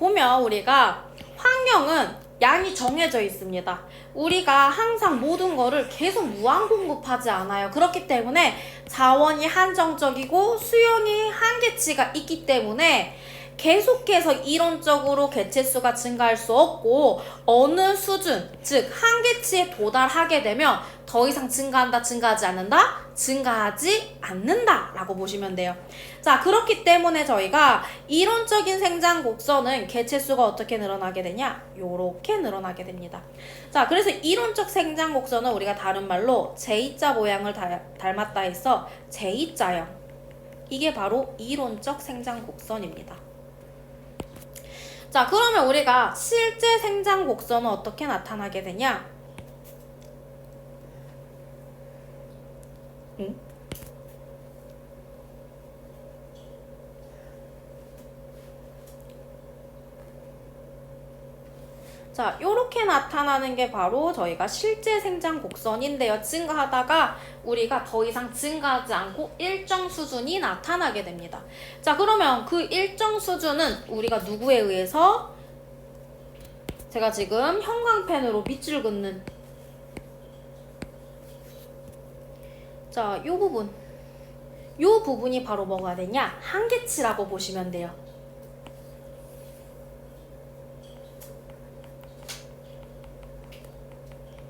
보면 우리가 환경은 양이 정해져 있습니다. 우리가 항상 모든 거를 계속 무한 공급하지 않아요. 그렇기 때문에 자원이 한정적이고 수용이 한계치가 있기 때문에 계속해서 이론적으로 개체수가 증가할 수 없고 어느 수준, 즉 한계치에 도달하게 되면 더 이상 증가한다, 증가하지 않는다? 증가하지 않는다 라고 보시면 돼요. 자, 그렇기 때문에 저희가 이론적인 생장 곡선은 개체수가 어떻게 늘어나게 되냐? 요렇게 늘어나게 됩니다. 자, 그래서 이론적 생장 곡선은 우리가 다른 말로 J자 모양을 닮았다 해서 J자형. 이게 바로 이론적 생장 곡선입니다. 자, 그러면 우리가 실제 생장 곡선은 어떻게 나타나게 되냐? 자, 요렇게 나타나는 게 바로 저희가 실제 생장 곡선인데요. 증가하다가 우리가 더 이상 증가하지 않고 일정 수준이 나타나게 됩니다. 자, 그러면 그 일정 수준은 우리가 누구에 의해서 제가 지금 형광펜으로 밑줄 긋는 자, 요 부분이 바로 뭐가 되냐? 한계치라고 보시면 돼요.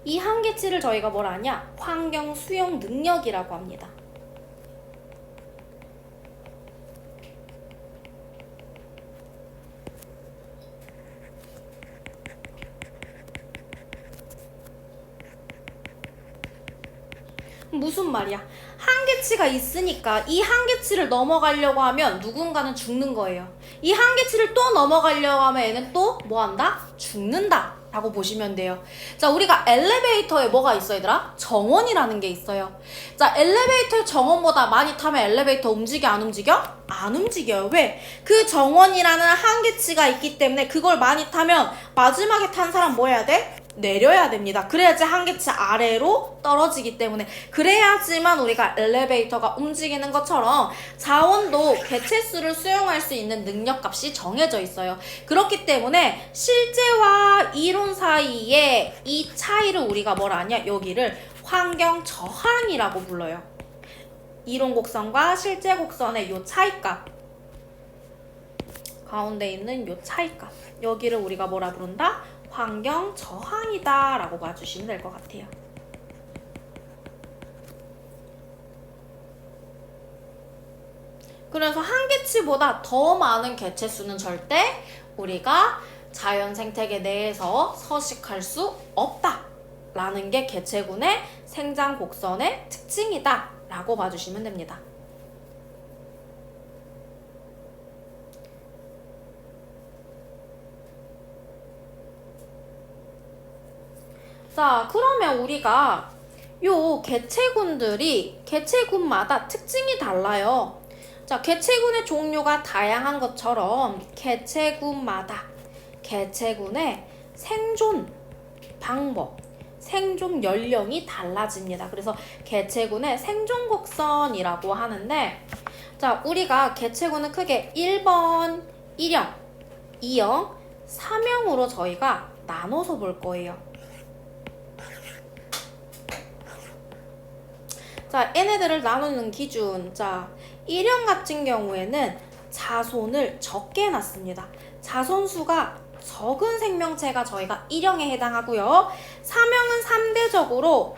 이 한계치를 저희가 뭐라 하냐? 환경 수용 능력이라고 합니다. 무슨 말이야? 한계치가 있으니까 이 한계치를 넘어가려고 하면 누군가는 죽는 거예요. 이 한계치를 또 넘어가려고 하면 얘는 또 뭐한다? 죽는다 라고 보시면 돼요. 자, 우리가 엘리베이터에 뭐가 있어 얘들아? 정원이라는 게 있어요. 자, 엘리베이터의 정원보다 많이 타면 엘리베이터 움직여 안 움직여? 안 움직여요. 왜? 그 정원이라는 한계치가 있기 때문에 그걸 많이 타면 마지막에 탄 사람 뭐 해야 돼? 내려야 됩니다. 그래야지 한계치 아래로 떨어지기 때문에 그래야지만 우리가 엘리베이터가 움직이는 것처럼 자원도 개체수를 수용할 수 있는 능력값이 정해져 있어요. 그렇기 때문에 실제와 이론 사이에 이 차이를 우리가 뭐라 하냐? 여기를 환경 저항이라고 불러요. 이론 곡선과 실제 곡선의 요 차이값, 가운데 있는 요 차이값, 여기를 우리가 뭐라 부른다? 환경 저항이다 라고 봐주시면 될 것 같아요. 그래서 한계치보다 더 많은 개체수는 절대 우리가 자연 생태계 내에서 서식할 수 없다 라는 게 개체군의 생장 곡선의 특징이다 라고 봐주시면 됩니다. 자, 그러면 우리가 요 개체군들이 개체군마다 특징이 달라요. 자, 개체군의 종류가 다양한 것처럼 개체군마다 개체군의 생존 방법, 생존 연령이 달라집니다. 그래서 개체군의 생존 곡선이라고 하는데, 자, 우리가 개체군은 크게 1번 1형, 2형, 3형으로 저희가 나눠서 볼 거예요. 자, 얘네들을 나누는 기준. 자, 1형 같은 경우에는 자손을 적게 낳습니다. 자손수가 적은 생명체가 저희가 1형에 해당하고요. 3형은 상대적으로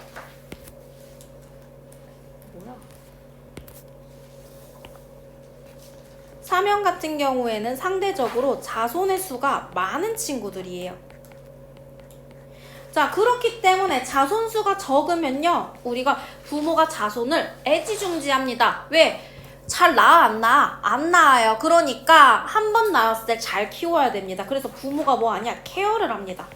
3형 같은 경우에는 상대적으로 자손의 수가 많은 친구들이에요. 자, 그렇기 때문에 자손수가 적으면요, 우리가 부모가 자손을 애지중지합니다. 왜? 잘 낳아 안 낳아? 안 낳아요. 그러니까 한 번 낳았을 때 잘 키워야 됩니다. 그래서 부모가 뭐 하냐? 케어를 합니다.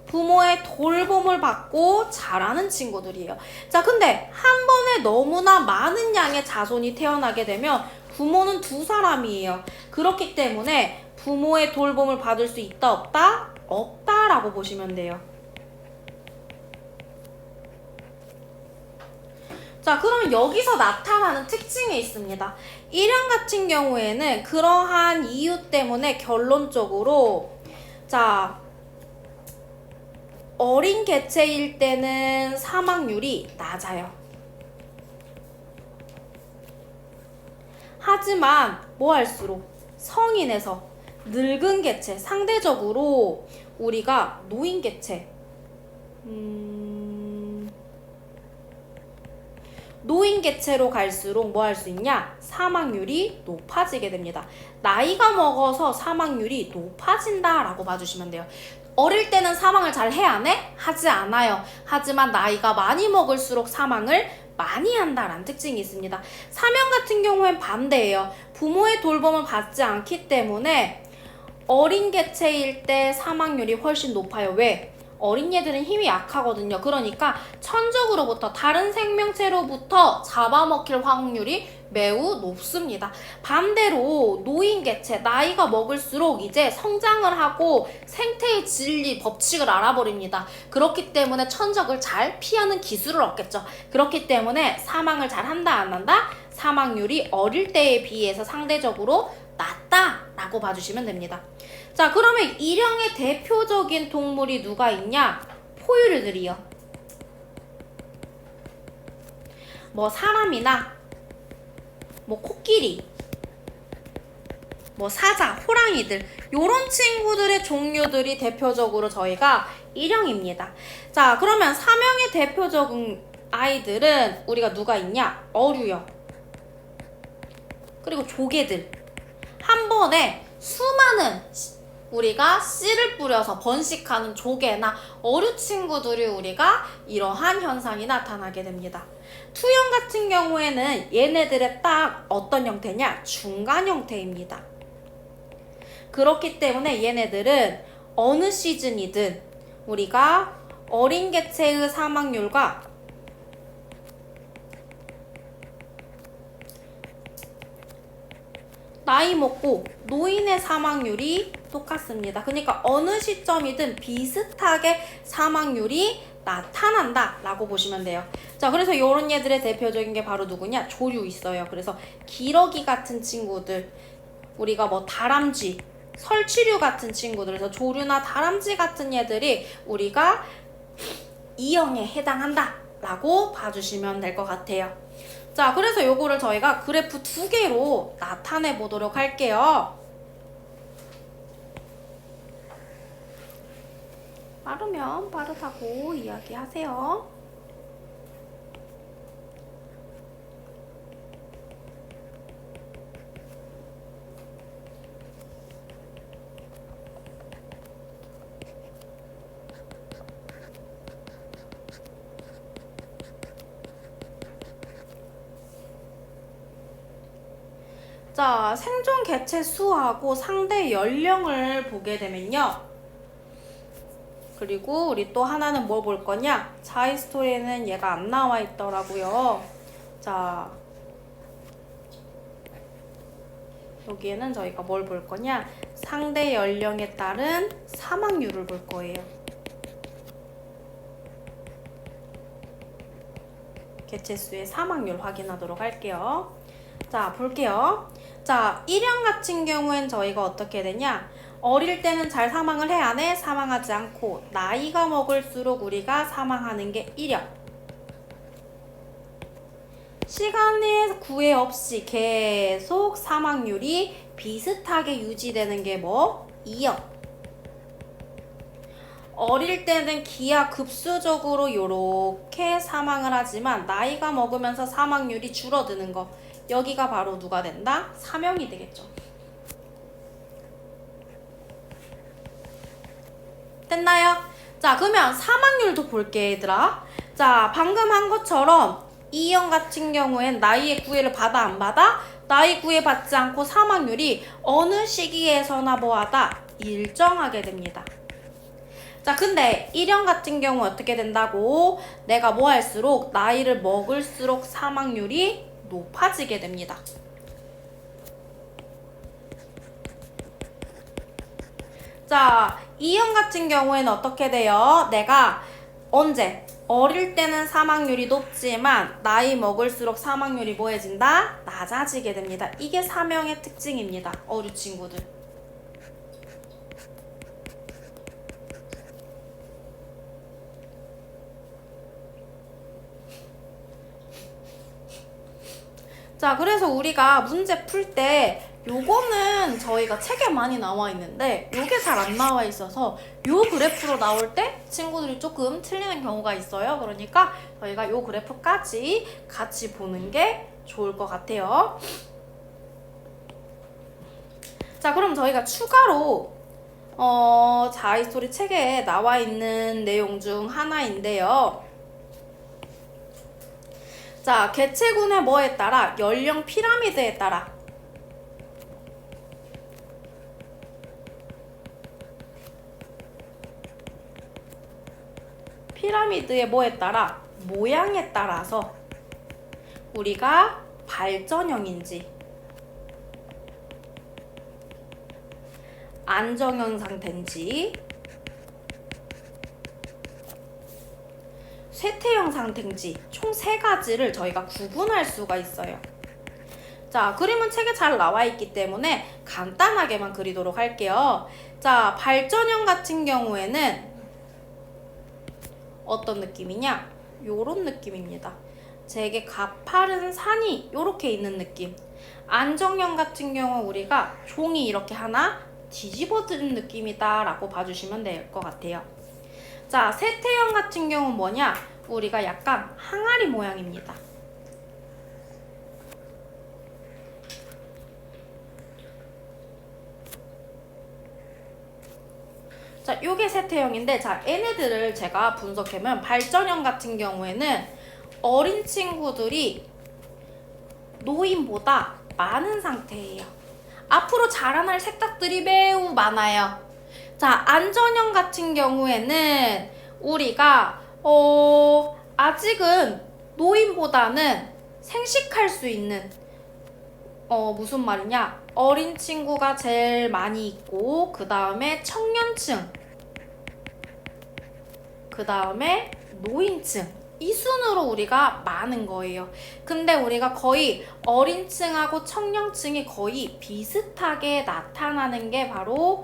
부모의 돌봄을 받고 자라는 친구들이에요. 자, 근데 한 번에 너무나 많은 양의 자손이 태어나게 되면 부모는 두 사람이에요. 그렇기 때문에 부모의 돌봄을 받을 수 있다 없다? 없다라고 보시면 돼요. 자, 그러면 여기서 나타나는 특징이 있습니다. 1형 같은 경우에는 그러한 이유 때문에 결론적으로 자, 어린 개체일 때는 사망률이 낮아요. 하지만 뭐 할수록 성인에서 늙은 개체, 상대적으로 우리가 노인 개체 노인 개체로 갈수록 뭐 할 수 있냐? 사망률이 높아지게 됩니다. 나이가 먹어서 사망률이 높아진다라고 봐주시면 돼요. 어릴 때는 사망을 잘 해 안 해? 하지 않아요. 하지만 나이가 많이 먹을수록 사망을 많이 한다라는 특징이 있습니다. 사명 같은 경우엔 반대예요. 부모의 돌봄을 받지 않기 때문에 어린 개체일 때 사망률이 훨씬 높아요. 왜? 어린 얘들은 힘이 약하거든요. 그러니까 천적으로부터 다른 생명체로부터 잡아먹힐 확률이 매우 높습니다. 반대로 노인 개체, 나이가 먹을수록 이제 성장을 하고 생태의 진리, 법칙을 알아버립니다. 그렇기 때문에 천적을 잘 피하는 기술을 얻겠죠. 그렇기 때문에 사망을 잘 한다 안 한다? 사망률이 어릴 때에 비해서 상대적으로 낮다라고 봐주시면 됩니다. 자, 그러면 일형의 대표적인 동물이 누가 있냐? 포유류들이요. 뭐 사람이나 뭐 코끼리, 뭐 사자, 호랑이들 요런 친구들의 종류들이 대표적으로 저희가 일형입니다. 자, 그러면 사명의 대표적인 아이들은 우리가 누가 있냐? 어류요. 그리고 조개들. 한 번에 수많은 우리가 씨를 뿌려서 번식하는 조개나 어류 친구들이 우리가 이러한 현상이 나타나게 됩니다. 투형 같은 경우에는 얘네들의 딱 어떤 형태냐? 중간 형태입니다. 그렇기 때문에 얘네들은 어느 시즌이든 우리가 어린 개체의 사망률과 나이 먹고 노인의 사망률이 똑같습니다. 그러니까 어느 시점이든 비슷하게 사망률이 나타난다 라고 보시면 돼요. 자, 그래서 이런 얘들의 대표적인 게 바로 누구냐? 조류 있어요. 그래서 기러기 같은 친구들, 우리가 뭐 다람쥐, 설치류 같은 친구들, 그래서 조류나 다람쥐 같은 얘들이 우리가 E형에 해당한다 라고 봐주시면 될 것 같아요. 자, 그래서 요거를 저희가 그래프 2개로 나타내 보도록 할게요. 빠르면 빠르다고 이야기하세요. 자, 생존 개체 수하고 상대 연령을 보게 되면요. 그리고 우리 또 하나는 뭘 볼 거냐? 자이스토리에는 얘가 안 나와 있더라고요. 자, 여기에는 저희가 뭘 볼 거냐? 상대 연령에 따른 사망률을 볼 거예요. 개체 수의 사망률 확인하도록 할게요. 자, 볼게요. 자, 1형 같은 경우엔 저희가 어떻게 되냐? 어릴 때는 잘 사망을 해 안 해? 사망하지 않고 나이가 먹을수록 우리가 사망하는 게 1형. 시간의 구애 없이 계속 사망률이 비슷하게 유지되는 게 뭐? 2형. 어릴 때는 기하급수적으로 요렇게 사망을 하지만 나이가 먹으면서 사망률이 줄어드는 거. 여기가 바로 누가 된다? 3형이 되겠죠. 됐나요? 자, 그러면 사망률도 볼게, 얘들아. 자, 방금 한 것처럼 2형 같은 경우엔 나이의 구애를 받아 안 받아? 나이 구애 받지 않고 사망률이 어느 시기에서나 뭐하다? 일정하게 됩니다. 자, 근데 1형 같은 경우 어떻게 된다고? 내가 뭐 할수록 나이를 먹을수록 사망률이 높아지게 됩니다. 자, 2형 같은 경우에는 어떻게 돼요? 내가 언제? 어릴 때는 사망률이 높지만 나이 먹을수록 사망률이 뭐해진다? 낮아지게 됩니다. 이게 사명의 특징입니다. 어류 친구들. 자, 그래서 우리가 문제 풀 때 요거는 저희가 책에 많이 나와 있는데 요게 잘 안 나와 있어서 요 그래프로 나올 때 친구들이 조금 틀리는 경우가 있어요. 그러니까 저희가 요 그래프까지 같이 보는 게 좋을 것 같아요. 자, 그럼 저희가 추가로 자아이스토리 책에 나와 있는 내용 중 하나인데요. 자, 개체군의 뭐에 따라? 연령 피라미드에 따라 피라미드의 뭐에 따라? 모양에 따라서 우리가 발전형인지 안정형 상태인지 쇠퇴형 상태인지 총 3가지를 저희가 구분할 수가 있어요. 자, 그림은 책에 잘 나와 있기 때문에 간단하게만 그리도록 할게요. 자, 발전형 같은 경우에는 어떤 느낌이냐? 요런 느낌입니다. 되게 가파른 산이 요렇게 있는 느낌. 안정형 같은 경우 우리가 종이 이렇게 하나 뒤집어진 느낌이다 라고 봐주시면 될 것 같아요. 자, 쇠퇴형 같은 경우는 뭐냐? 우리가 약간 항아리 모양입니다. 자, 요게 쇠퇴형인데, 자, 얘네들을 제가 분석해보면 발전형 같은 경우에는 어린 친구들이 노인보다 많은 상태예요. 앞으로 자라날 새싹들이 매우 많아요. 자, 안전형 같은 경우에는 우리가 아직은 노인보다는 생식할 수 있는 무슨 말이냐? 어린 친구가 제일 많이 있고 그 다음에 청년층, 그 다음에 노인층, 이 순으로 우리가 많은 거예요. 근데 우리가 거의 어린 층하고 청년층이 거의 비슷하게 나타나는 게 바로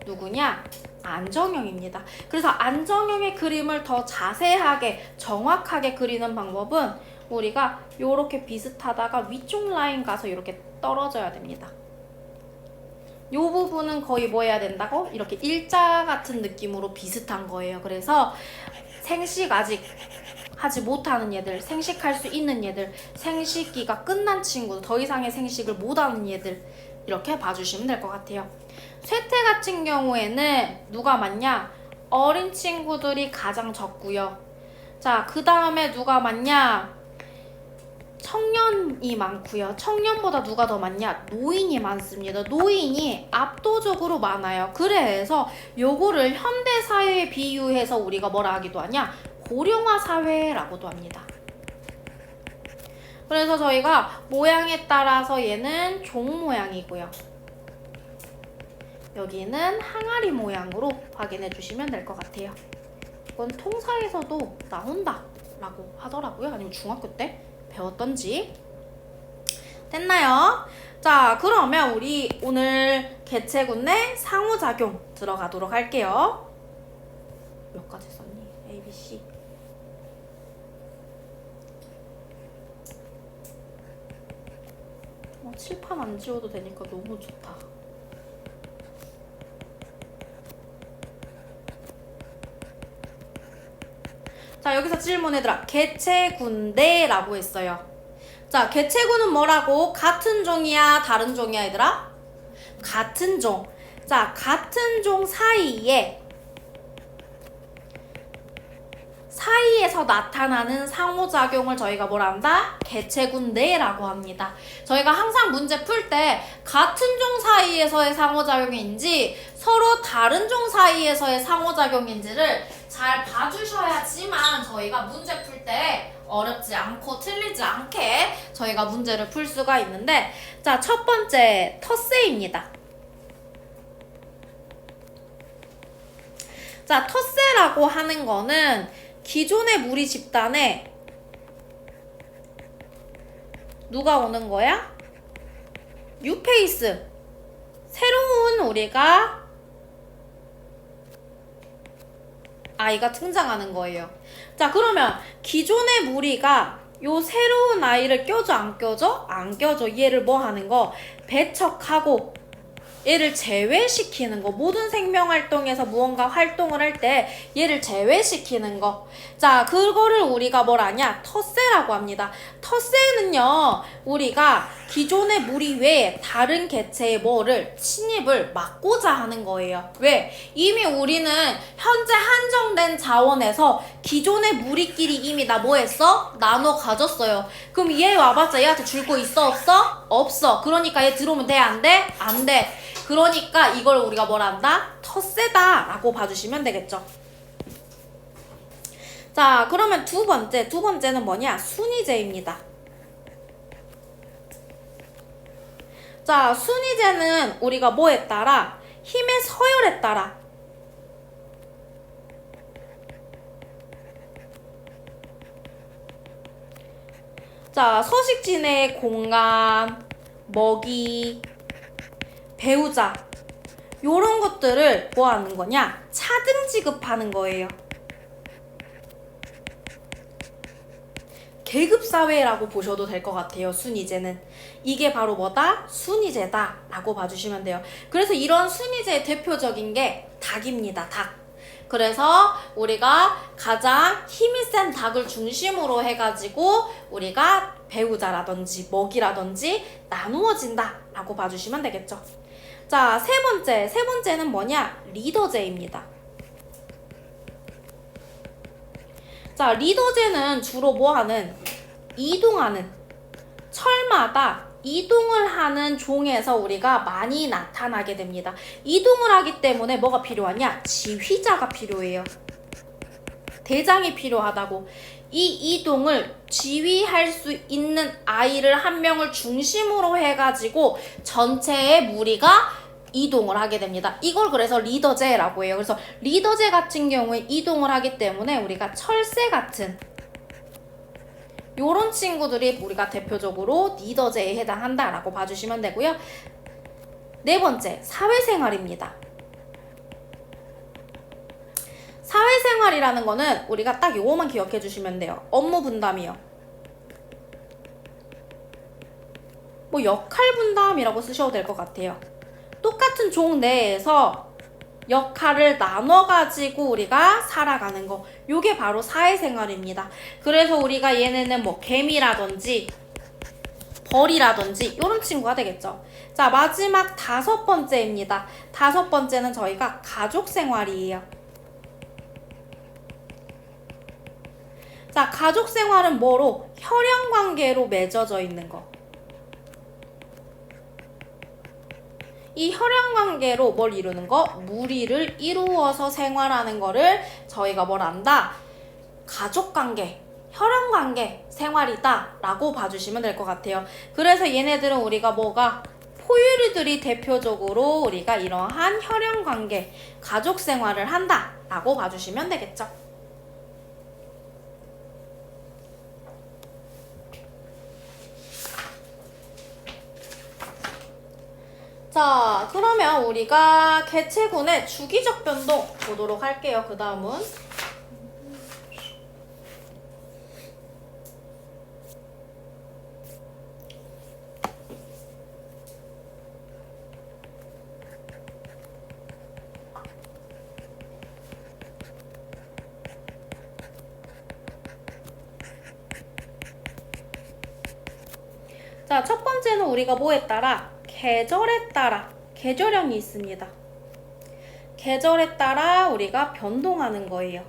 누구냐? 안정형입니다. 그래서 안정형의 그림을 더 자세하게 정확하게 그리는 방법은 우리가 요렇게 비슷하다가 위쪽 라인 가서 이렇게 떨어져야 됩니다. 요 부분은 거의 뭐 해야 된다고? 이렇게 일자 같은 느낌으로 비슷한 거예요. 그래서 생식 아직 하지 못하는 얘들, 생식할 수 있는 얘들, 생식기가 끝난 친구, 더 이상의 생식을 못하는 얘들 이렇게 봐주시면 될 것 같아요. 쇠퇴 같은 경우에는 누가 많냐? 어린 친구들이 가장 적고요. 자, 그 다음에 누가 많냐? 청년이 많고요. 청년보다 누가 더 많냐? 노인이 많습니다. 노인이 압도적으로 많아요. 그래서 요거를 현대사회에 비유해서 우리가 뭐라 하기도 하냐? 고령화 사회라고도 합니다. 그래서 저희가 모양에 따라서 얘는 종 모양이고요. 여기는 항아리 모양으로 확인해 주시면 될 것 같아요. 이건 통사에서도 나온다 라고 하더라고요. 아니면 중학교 때 배웠던지. 됐나요? 자, 그러면 우리 오늘 개체군 내 상호작용 들어가도록 할게요. 몇 가지 썼니? A, B, C. 칠판 안 지워도 되니까 너무 좋다. 자, 여기서 질문 얘들아. 개체군대라고 했어요. 자, 개체군은 뭐라고? 같은 종이야? 다른 종이야 얘들아? 같은 종. 자, 같은 종 사이에서 나타나는 상호작용을 저희가 뭐라 한다? 개체군대라고 합니다. 저희가 항상 문제 풀 때 같은 종 사이에서의 상호작용인지 서로 다른 종 사이에서의 상호작용인지를 잘 봐주셔야지만 저희가 문제 풀 때 어렵지 않고 틀리지 않게 저희가 문제를 풀 수가 있는데, 자, 첫 번째 텃세입니다. 자, 텃세라고 하는 거는 기존의 무리 집단에 누가 오는 거야? 뉴페이스. 새로운 우리가 아이가 등장하는 거예요. 자, 그러면 기존의 무리가 요 새로운 아이를 껴줘 안 껴줘? 안 껴줘. 얘를 뭐 하는 거? 배척하고 얘를 제외시키는 거. 모든 생명활동에서 무언가 활동을 할 때 얘를 제외시키는 거. 자, 그거를 우리가 뭘 하냐? 텃세라고 합니다. 텃세는요, 우리가 기존의 무리 외에 다른 개체의 뭐를 침입을 막고자 하는 거예요. 왜? 이미 우리는 현재 한정된 자원에서 기존의 무리끼리 이미 다 뭐 했어? 나눠 가졌어요. 그럼 얘 와봤자 얘한테 줄 거 있어? 없어? 없어. 그러니까 얘 들어오면 돼? 안 돼? 안 돼. 그러니까 이걸 우리가 뭘 한다? 텃세다 라고 봐주시면 되겠죠. 자, 그러면 두 번째는 뭐냐? 순위제입니다. 자, 순위제는 우리가 뭐에 따라? 힘의 서열에 따라. 자, 서식지내의 공간, 먹이, 배우자, 요런 것들을 뭐 하는 거냐? 차등 지급하는 거예요. 계급사회라고 보셔도 될 것 같아요. 순위제는. 이게 바로 뭐다? 순위제다 라고 봐주시면 돼요. 그래서 이런 순위제의 대표적인 게 닭입니다. 닭. 그래서 우리가 가장 힘이 센 닭을 중심으로 해가지고 우리가 배우자라든지 먹이라든지 나누어진다 라고 봐주시면 되겠죠. 자, 세 번째는 뭐냐? 리더제입니다. 자, 리더제는 주로 뭐 하는? 이동하는, 철마다 이동을 하는 종에서 우리가 많이 나타나게 됩니다. 이동을 하기 때문에 뭐가 필요하냐? 지휘자가 필요해요. 대장이 필요하다고. 이 이동을 지휘할 수 있는 아이를 한 명을 중심으로 해가지고 전체의 무리가 이동을 하게 됩니다. 이걸 그래서 리더제라고 해요. 그래서 리더제 같은 경우에 이동을 하기 때문에 우리가 철새 같은 요런 친구들이 우리가 대표적으로 리더제에 해당한다라고 봐주시면 되고요. 네 번째, 사회생활입니다. 사회생활이라는 거는 우리가 딱 요거만 기억해 주시면 돼요. 업무 분담이요. 뭐 역할 분담이라고 쓰셔도 될 것 같아요. 똑같은 종 내에서 역할을 나눠가지고 우리가 살아가는 거. 요게 바로 사회생활입니다. 그래서 우리가 얘네는 뭐 개미라든지 벌이라든지 요런 친구가 되겠죠. 자, 마지막 다섯 번째입니다. 다섯 번째는 저희가 가족생활이에요. 자, 가족생활은 뭐로? 혈연관계로 맺어져 있는 거. 이 혈연관계로 뭘 이루는 거? 무리를 이루어서 생활하는 거를 저희가 뭘 한다? 가족관계, 혈연관계 생활이다 라고 봐주시면 될 것 같아요. 그래서 얘네들은 우리가 뭐가? 포유류들이 대표적으로 우리가 이러한 혈연관계, 가족생활을 한다 라고 봐주시면 되겠죠. 자, 그러면 우리가 개체군의 주기적 변동 보도록 할게요. 그 다음은 자, 첫 번째는 우리가 뭐에 따라? 계절에 따라 계절형이 있습니다. 계절에 따라 우리가 변동하는 거예요.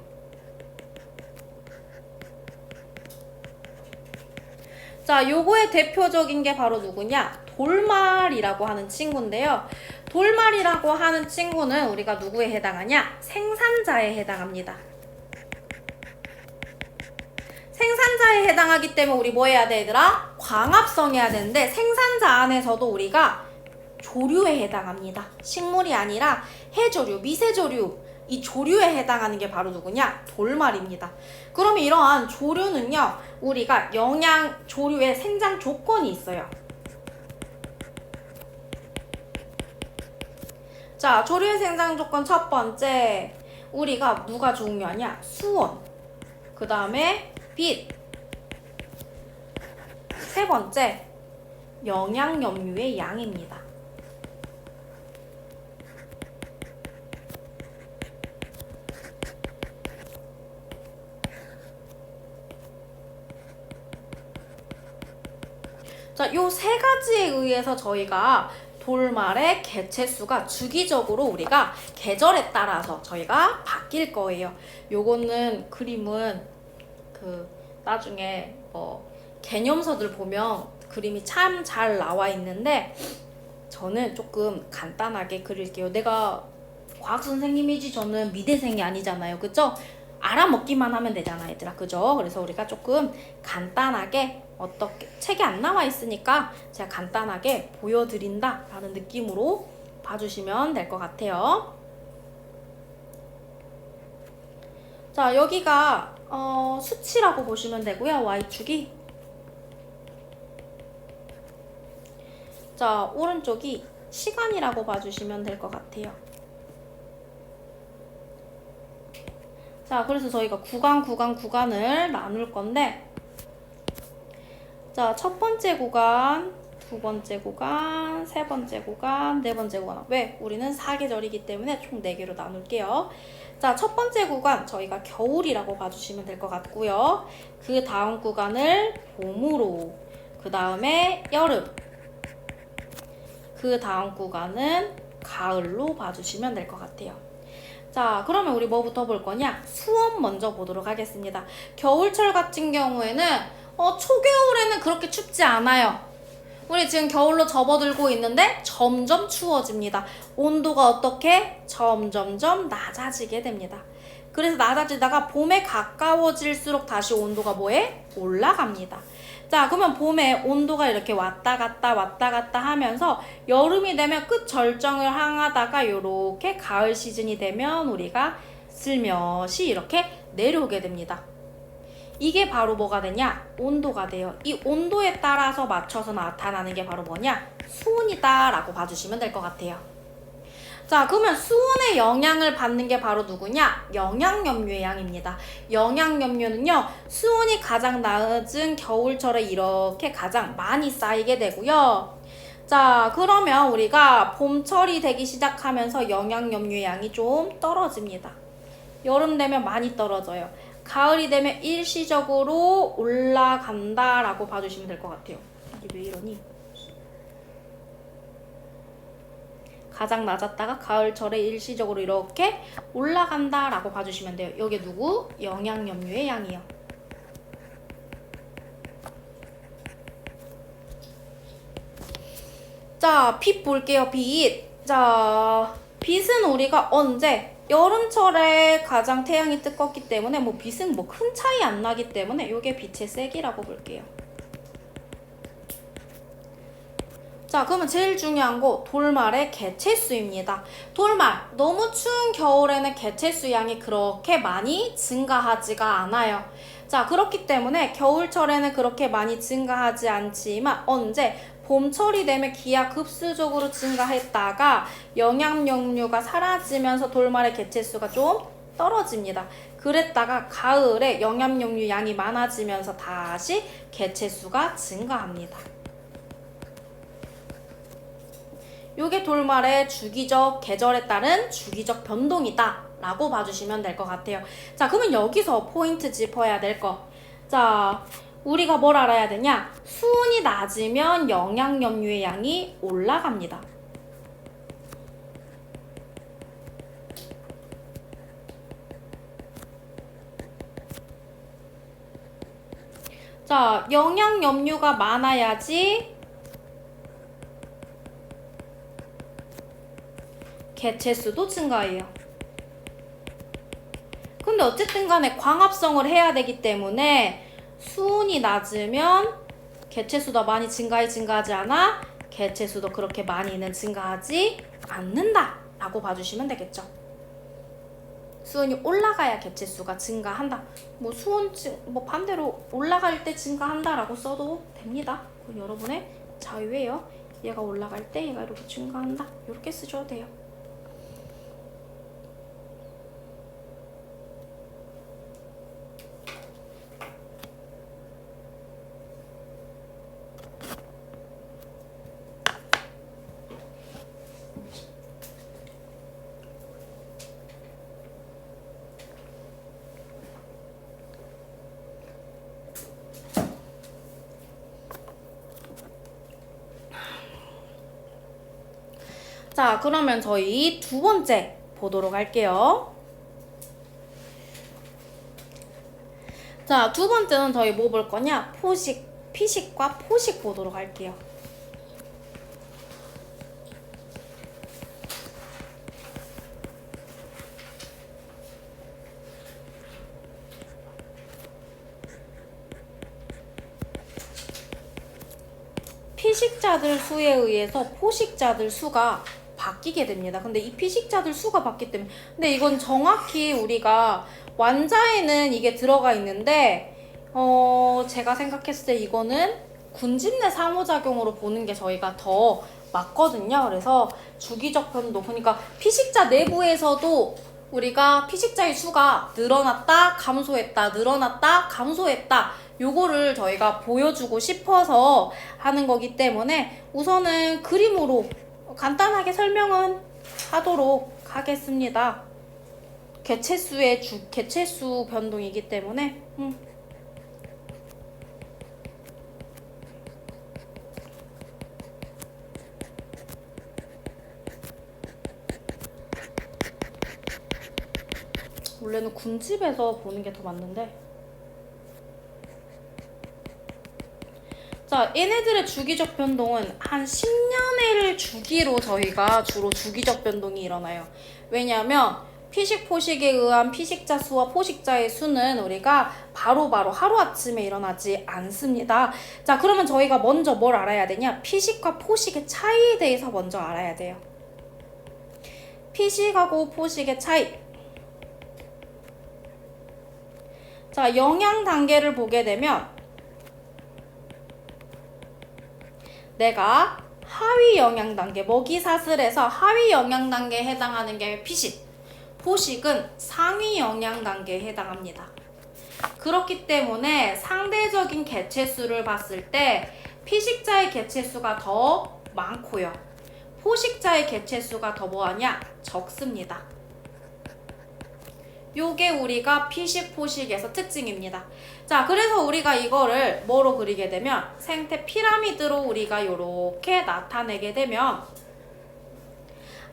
자, 요거의 대표적인 게 바로 누구냐? 돌말이라고 하는 친구인데요. 돌말이라고 하는 친구는 우리가 누구에 해당하냐? 생산자에 해당합니다. 생산자에 해당하기 때문에 우리 뭐 해야 돼, 얘들아? 광합성 해야 되는데 생산자 안에서도 우리가 조류에 해당합니다. 식물이 아니라 해조류, 미세조류, 이 조류에 해당하는 게 바로 누구냐? 돌말입니다. 그러면 이러한 조류는요, 우리가 조류의 생장 조건이 있어요. 자, 조류의 생장 조건 첫 번째, 우리가 누가 중요하냐? 수온. 그 다음에 빛. 세 번째, 영양염류의 양입니다. 자, 요 세 가지에 의해서 저희가 돌말의 개체수가 주기적으로 우리가 계절에 따라서 저희가 바뀔 거예요. 요거는 그림은 나중에 개념서들 보면 그림이 참 잘 나와 있는데 저는 조금 간단하게 그릴게요. 내가 과학 선생님이지 저는 미대생이 아니잖아요. 그죠? 알아먹기만 하면 되잖아, 얘들아. 그죠? 그래서 우리가 조금 간단하게 어떻게 책에 안 나와 있으니까 제가 간단하게 보여드린다 라는 느낌으로 봐주시면 될 것 같아요. 자, 여기가 수치라고 보시면 되고요. Y축이. 자, 오른쪽이 시간이라고 봐주시면 될 것 같아요. 자, 그래서 저희가 구간을 나눌 건데, 자, 첫 번째 구간, 두 번째 구간, 세 번째 구간, 네 번째 구간. 왜? 우리는 사계절이기 때문에 총 4개로 나눌게요. 자, 첫 번째 구간 저희가 겨울이라고 봐주시면 될 것 같고요. 그 다음 구간을 봄으로, 그 다음에 여름, 그 다음 구간은 가을로 봐주시면 될 것 같아요. 자, 그러면 우리 뭐부터 볼 거냐? 수원 먼저 보도록 하겠습니다. 겨울철 같은 경우에는 초겨울에는 그렇게 춥지 않아요. 우리 지금 겨울로 접어들고 있는데 점점 추워집니다. 온도가 어떻게? 점점점 낮아지게 됩니다. 그래서 낮아지다가 봄에 가까워질수록 다시 온도가 뭐해? 올라갑니다. 자, 그러면 봄에 온도가 이렇게 왔다 갔다 하면서 여름이 되면 끝 절정을 향하다가 이렇게 가을 시즌이 되면 우리가 슬며시 이렇게 내려오게 됩니다. 이게 바로 뭐가 되냐? 온도가 돼요. 이 온도에 따라서 맞춰서 나타나는 게 바로 뭐냐? 수온이다 라고 봐주시면 될 것 같아요. 자, 그러면 수온의 영향을 받는 게 바로 누구냐? 영양염류의 양입니다. 영양염류는요, 수온이 가장 낮은 겨울철에 이렇게 가장 많이 쌓이게 되고요. 자, 그러면 우리가 봄철이 되기 시작하면서 영양염류의 양이 좀 떨어집니다. 여름 되면 많이 떨어져요. 가을이 되면 일시적으로 올라간다 라고 봐주시면 될 것 같아요. 이게 왜 이러니? 가장 낮았다가 가을철에 일시적으로 이렇게 올라간다 라고 봐주시면 돼요. 여기 누구? 영양염류의 양이요. 자, 빛 볼게요. 빛. 자, 빛은 우리가 언제? 여름철에 가장 태양이 뜨겁기 때문에 빛은 큰 차이 안 나기 때문에 이게 빛의 세기라고 볼게요. 자, 그러면 제일 중요한 거 돌말의 개체수입니다. 돌말, 너무 추운 겨울에는 개체수 양이 그렇게 많이 증가하지가 않아요. 자, 그렇기 때문에 겨울철에는 그렇게 많이 증가하지 않지만 언제? 봄철이 되면 기하급수적으로 증가했다가 영양염류가 사라지면서 돌말의 개체수가 좀 떨어집니다. 그랬다가 가을에 영양염류 양이 많아지면서 다시 개체수가 증가합니다. 요게 돌말의 주기적 계절에 따른 주기적 변동이다 라고 봐주시면 될 것 같아요. 자, 그러면 여기서 포인트 짚어야 될 거. 자, 우리가 뭘 알아야 되냐? 수온이 낮으면 영양염류의 양이 올라갑니다. 자, 영양염류가 많아야지 개체수도 증가해요. 근데 어쨌든 간에 광합성을 해야 되기 때문에 수온이 낮으면 개체수도 많이 증가하지 않아? 개체수도 그렇게 많이는 증가하지 않는다 라고 봐주시면 되겠죠. 수온이 올라가야 개체수가 증가한다. 뭐 수온 뭐 반대로 올라갈 때 증가한다라고 써도 됩니다. 그건 여러분의 자유예요. 얘가 올라갈 때 얘가 이렇게 증가한다. 이렇게 쓰셔도 돼요. 자, 그러면 저희 두 번째 보도록 할게요. 자, 두 번째는 저희 뭐 볼 거냐? 피식과 포식 보도록 할게요. 피식자들 수에 의해서 포식자들 수가 바뀌게 됩니다. 근데 이 피식자들 수가 바뀌기 때문에 근데 이건 정확히 우리가 완자에는 이게 들어가 있는데 제가 생각했을 때 이거는 군집내 상호작용으로 보는 게 저희가 더 맞거든요. 그래서 주기적 변동 그러니까 피식자 내부에서도 우리가 피식자의 수가 늘어났다 감소했다 늘어났다 감소했다 요거를 저희가 보여주고 싶어서 하는 거기 때문에 우선은 그림으로 간단하게 설명은 하도록 하겠습니다. 개체수 변동이기 때문에 원래는 군집에서 보는 게 더 맞는데 자, 얘네들의 주기적 변동은 한 10년을 주기로 저희가 주로 주기적 변동이 일어나요. 왜냐하면 피식, 포식에 의한 피식자 수와 포식자의 수는 우리가 바로바로 하루아침에 일어나지 않습니다. 자, 그러면 저희가 먼저 뭘 알아야 되냐? 피식과 포식의 차이에 대해서 먼저 알아야 돼요. 피식하고 포식의 차이. 자, 영양 단계를 보게 되면 내가 하위 영양 단계, 먹이 사슬에서 하위 영양 단계에 해당하는 게 피식, 포식은 상위 영양 단계에 해당합니다. 그렇기 때문에 상대적인 개체수를 봤을 때 피식자의 개체수가 더 많고요. 포식자의 개체수가 더 뭐하냐? 적습니다. 요게 우리가 피식, 포식에서 특징입니다. 자, 그래서 우리가 이거를 뭐로 그리게 되면 생태 피라미드로 우리가 요렇게 나타내게 되면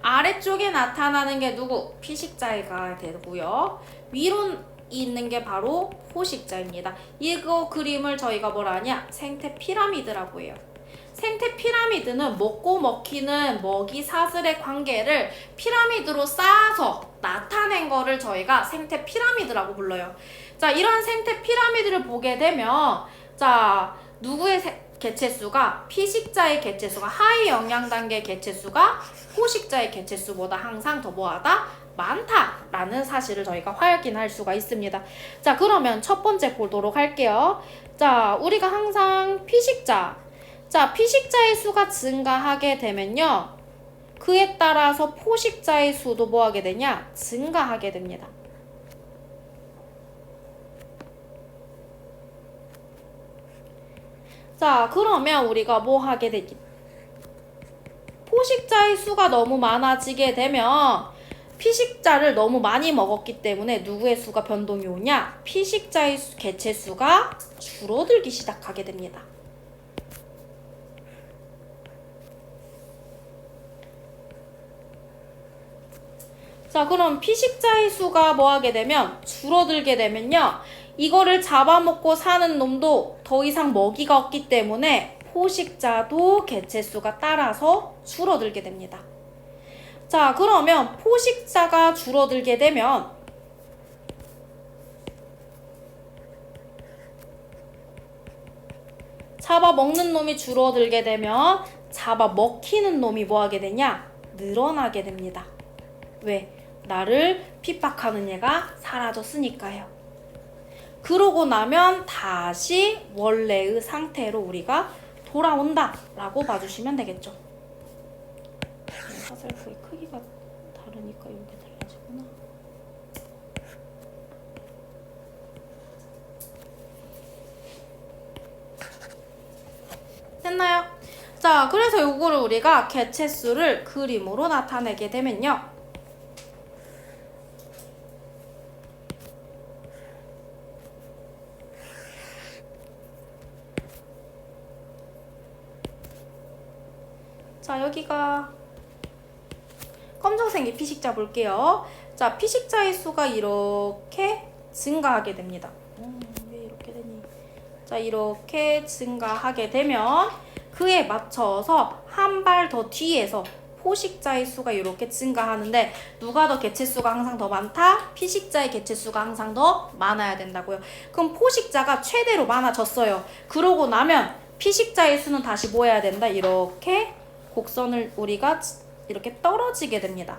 아래쪽에 나타나는 게 누구? 피식자가 되고요. 위로 있는 게 바로 포식자입니다. 이거 그림을 저희가 뭐라 하냐? 생태 피라미드라고 해요. 생태 피라미드는 먹고 먹히는 먹이 사슬의 관계를 피라미드로 쌓아서 나타낸 거를 저희가 생태 피라미드라고 불러요. 자, 이런 생태 피라미드를 보게 되면 자, 누구의 개체수가 피식자의 개체수가 하위 영양 단계 개체수가 포식자의 개체수보다 항상 더 뭐하다? 많다라는 사실을 저희가 확인할 수가 있습니다. 자, 그러면 첫 번째 보도록 할게요. 자, 우리가 항상 피식자의 수가 증가하게 되면요. 그에 따라서 포식자의 수도 뭐 하게 되냐? 증가하게 됩니다. 자, 그러면 우리가 뭐 하게 되지? 포식자의 수가 너무 많아지게 되면 피식자를 너무 많이 먹었기 때문에 누구의 수가 변동이 오냐? 피식자의 개체수가 줄어들기 시작하게 됩니다. 자, 그럼 피식자의 수가 뭐 하게 되면 줄어들게 되면요. 이거를 잡아먹고 사는 놈도 더 이상 먹이가 없기 때문에 포식자도 개체수가 따라서 줄어들게 됩니다. 자, 그러면 포식자가 줄어들게 되면 잡아먹는 놈이 줄어들게 되면 잡아먹히는 놈이 뭐 하게 되냐? 늘어나게 됩니다. 왜? 나를 핍박하는 얘가 사라졌으니까요. 그러고 나면 다시 원래의 상태로 우리가 돌아온다 라고 봐주시면 되겠죠. 화살표의 크기가 다르니까 이렇게 달라지구나. 됐나요? 자, 그래서 요거를 우리가 개체수를 그림으로 나타내게 되면요. 자, 여기가 검정색이 피식자 볼게요. 자, 피식자의 수가 이렇게 증가하게 됩니다. 왜 이렇게 되니? 자, 이렇게 증가하게 되면 그에 맞춰서 한 발 더 뒤에서 포식자의 수가 이렇게 증가하는데 누가 더 개체수가 항상 더 많다? 피식자의 개체수가 항상 더 많아야 된다고요. 그럼 포식자가 최대로 많아졌어요. 그러고 나면 피식자의 수는 다시 뭐 해야 된다? 이렇게 곡선을 우리가 이렇게 떨어지게 됩니다.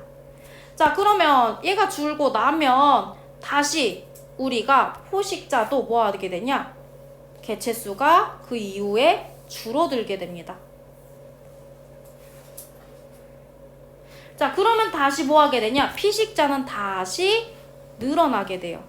자, 그러면 얘가 줄고 나면 다시 우리가 포식자도 뭐 하게 되냐? 개체수가 그 이후에 줄어들게 됩니다. 자, 그러면 다시 뭐 하게 되냐? 피식자는 다시 늘어나게 돼요.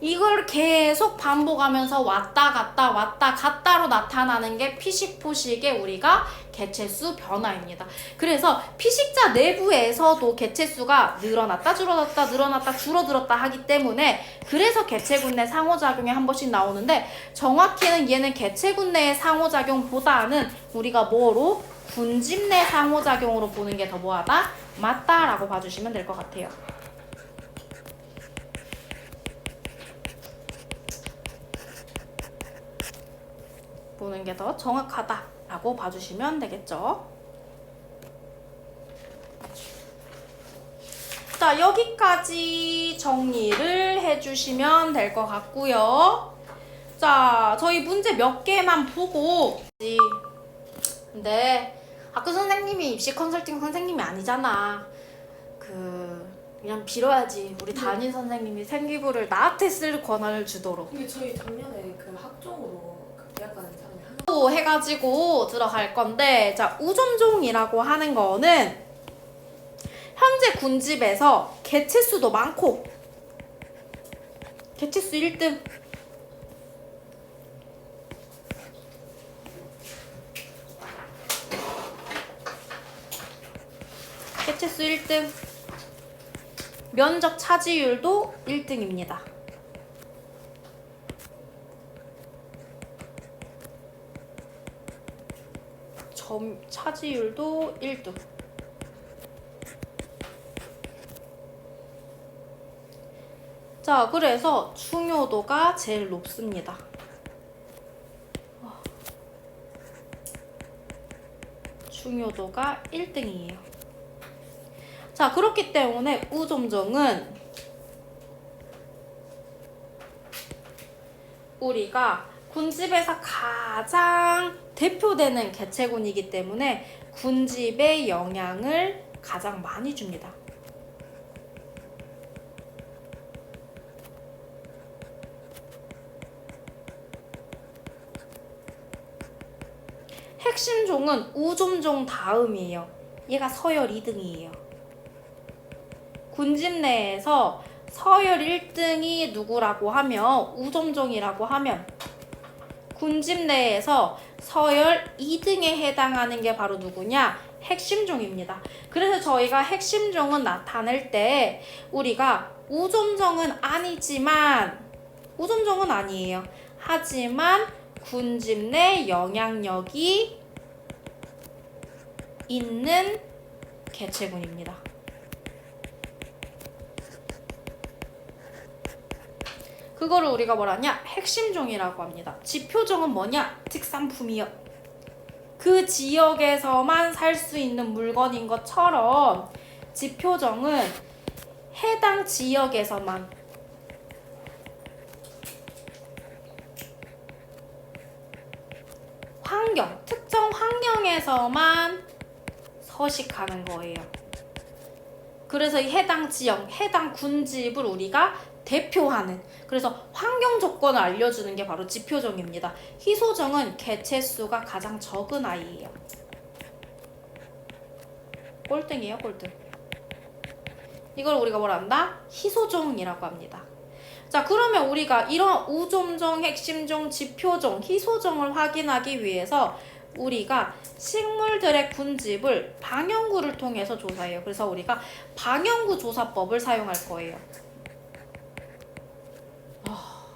이걸 계속 반복하면서 왔다 갔다로 나타나는 게 피식 포식의 우리가 개체수 변화입니다. 그래서 피식자 내부에서도 개체수가 늘어났다 줄어들었다 늘어났다 줄어들었다 하기 때문에 그래서 개체군 내 상호작용이 한 번씩 나오는데 정확히는 얘는 개체군 내의 상호작용보다는 우리가 뭐로? 군집 내 상호작용으로 보는 게 더 뭐하다? 맞다라고 봐주시면 될 것 같아요. 보는 게 더 정확하다라고 봐주시면 되겠죠. 자, 여기까지 정리를 해주시면 될 것 같고요. 자, 저희 문제 몇 개만 보고 근데 학교 선생님이 입시 컨설팅 선생님이 아니잖아. 그냥 빌어야지. 우리 담임 선생님이 생기부를 나한테 쓸 권한을 주도록. 근데 저희 작년에 그 학종으로 대학가는 사람이 또 해가지고 들어갈 건데, 자, 우점종이라고 하는 거는 현재 군집에서 개체수도 많고 개체수 1등 개체수 1등 면적 차지율도 1등입니다. 점 차지율도 1등. 자, 그래서 중요도가 제일 높습니다. 중요도가 1등이에요. 자, 그렇기 때문에 우점종은 우리가 군집에서 가장 대표되는 개체군이기 때문에 군집에 영향을 가장 많이 줍니다. 핵심 종은 우점종 다음이에요. 얘가 서열 2등이에요. 군집 내에서 서열 1등이 누구라고 하면 우점종이라고 하면 군집 내에서 서열 2등에 해당하는 게 바로 누구냐? 핵심종입니다. 그래서 저희가 핵심종은 나타낼 때 우리가 우점종은 아니지만 우점종은 아니에요. 하지만 군집 내 영향력이 있는 개체군입니다. 그거를 우리가 뭐라냐? 핵심종이라고 합니다. 지표종은 뭐냐? 특산품이요. 그 지역에서만 살 수 있는 물건인 것처럼 지표종은 해당 지역에서만 특정 환경에서만 서식하는 거예요. 그래서 이 해당 지역, 해당 군집을 우리가 대표하는, 그래서 환경 조건을 알려주는 게 바로 지표정입니다. 희소정은 개체수가 가장 적은 아이예요. 꼴등이에요, 꼴등. 이걸 우리가 뭐라 한다? 희소종이라고 합니다. 자, 그러면 우리가 이런 우점종, 핵심종, 지표종, 희소종을 확인하기 위해서 우리가 식물들의 군집을 방형구를 통해서 조사해요. 그래서 우리가 방형구 조사법을 사용할 거예요.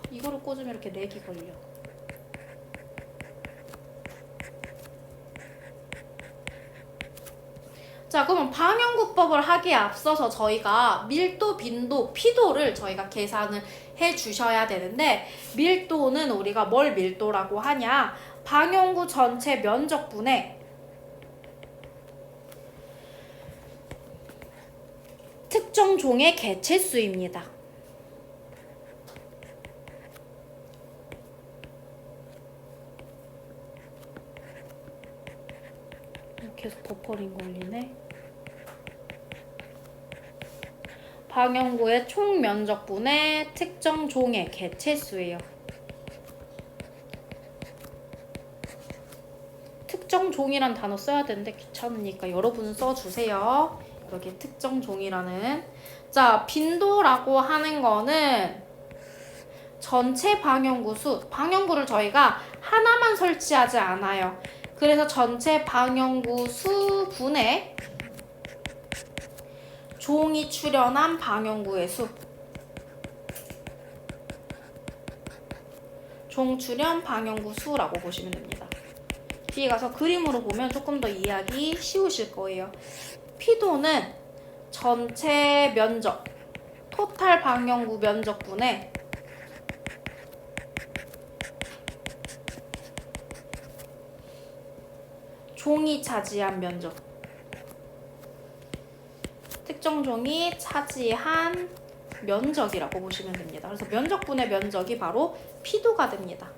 이거를 꽂으면 이렇게 렉이 걸려. 자, 그러면 방형구법을 하기에 앞서서 저희가 밀도, 빈도, 피도를 저희가 계산을 해 주셔야 되는데, 밀도는 우리가 뭘 밀도라고 하냐? 방형구 전체 면적분의 특정 종의 개체수입니다. 계속 버퍼링 걸리네. 방형구의 총 면적분의 특정 종의 개체수예요. 특정 종이란 단어 써야 되는데 귀찮으니까 여러분은 써주세요. 여기 특정 종이라는. 자, 빈도라고 하는 거는 전체 방형구 수. 방형구를 저희가 하나만 설치하지 않아요. 그래서 전체 방형구 수분의 종이 출현한 방형구의 수. 종 출현 방형구 수라고 보시면 됩니다. 뒤에 가서 그림으로 보면 조금 더 이해하기 쉬우실 거예요. 피도는 전체 면적, 토탈 방형구 면적분의 종이 차지한 면적. 특정 종이 차지한 면적이라고 보시면 됩니다. 그래서 면적분의 면적이 바로 피도가 됩니다.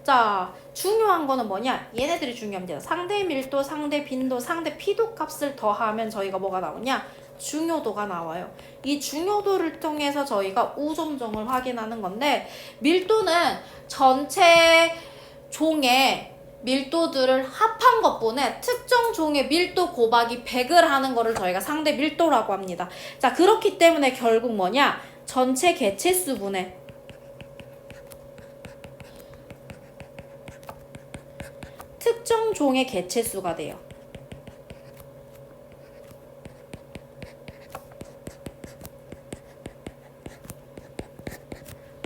자, 중요한 거는 뭐냐? 얘네들이 중요합니다. 상대 밀도, 상대 빈도, 상대 피도 값을 더하면 저희가 뭐가 나오냐? 중요도가 나와요. 이 중요도를 통해서 저희가 우점종을 확인하는 건데, 밀도는 전체 종의 밀도들을 합한 것분에 특정 종의 밀도 곱하기 100을 하는 거를 저희가 상대 밀도라고 합니다. 자, 그렇기 때문에 결국 뭐냐? 전체 개체수분의 특정 종의 개체수가 돼요.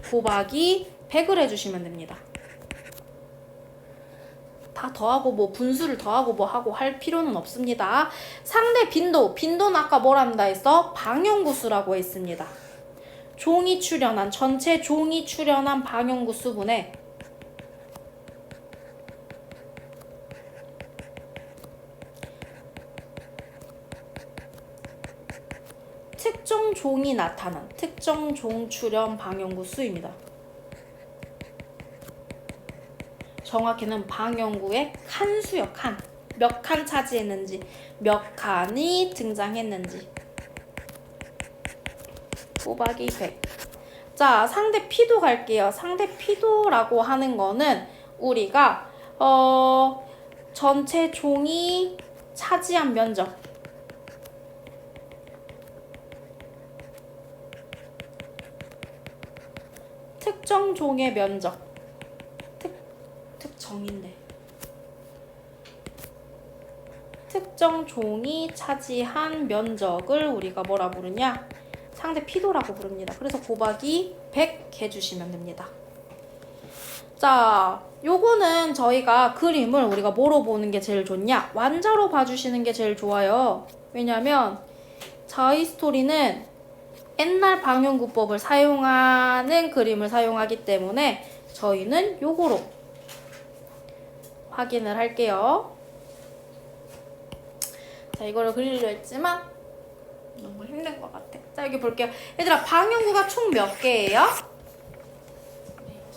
곱하기 100을 해주시면 됩니다. 다 더하고 뭐 분수를 더하고 뭐 하고 할 필요는 없습니다. 상대 빈도, 빈도는 아까 뭐란다 했어? 방형구수라고 했습니다. 종이 출현한, 전체 종이 출현한 방형구 수분에 특정 종이 나타난 특정 종 출현 방형구 수입니다. 정확히는 방형구의 칸수요, 칸. 몇 칸 차지했는지, 몇 칸이 등장했는지. 곱하기 100. 자, 상대 피도 갈게요. 상대 피도라고 하는 거는 우리가 전체 종이 차지한 면적. 특정 종의 면적. 특정인데. 특정 종이 차지한 면적을 우리가 뭐라 부르냐? 상대 피도라고 부릅니다. 그래서 곱하기 100 해주시면 됩니다. 자, 요거는 저희가 그림을 우리가 뭐로 보는 게 제일 좋냐? 완자로 봐주시는 게 제일 좋아요. 왜냐면 자이스토리는 옛날 방형구법을 사용하는 그림을 사용하기 때문에 저희는 요거로 확인을 할게요. 자, 이거를 그리려 했지만 너무 힘든 것 같아. 자, 여기 볼게요. 얘들아, 방형구가 총 몇 개예요?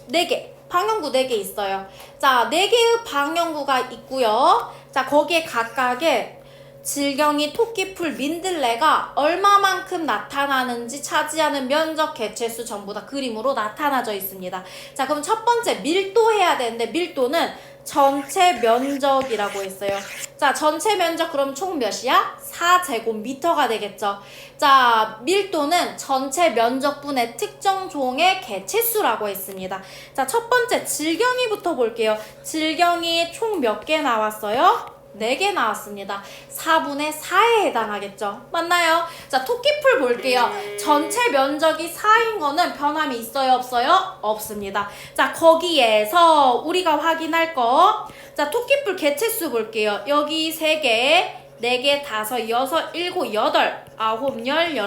4개. 방형구 4개 있어요. 자, 4개의 방형구가 있고요. 자, 거기에 각각의 질경이, 토끼풀, 민들레가 얼마만큼 나타나는지 차지하는 면적, 개체수 전부 다 그림으로 나타나져 있습니다. 자, 그럼 첫 번째 밀도 해야 되는데 밀도는 전체 면적이라고 했어요. 자, 전체 면적 그럼 총 몇이야? 4제곱미터가 되겠죠. 자, 밀도는 전체 면적분의 특정 종의 개체수라고 했습니다. 자, 첫 번째 질경이부터 볼게요. 질경이 총 몇 개 나왔어요? 4개 나왔습니다. 4분의 4에 해당하겠죠. 맞나요? 자, 토끼풀 볼게요. 전체 면적이 4인 거는 변함이 있어요? 없어요? 없습니다. 자, 거기에서 우리가 확인할 거. 자, 토끼풀 개체수 볼게요. 여기 3개, 4개, 5, 6, 7, 8, 9, 10, 11,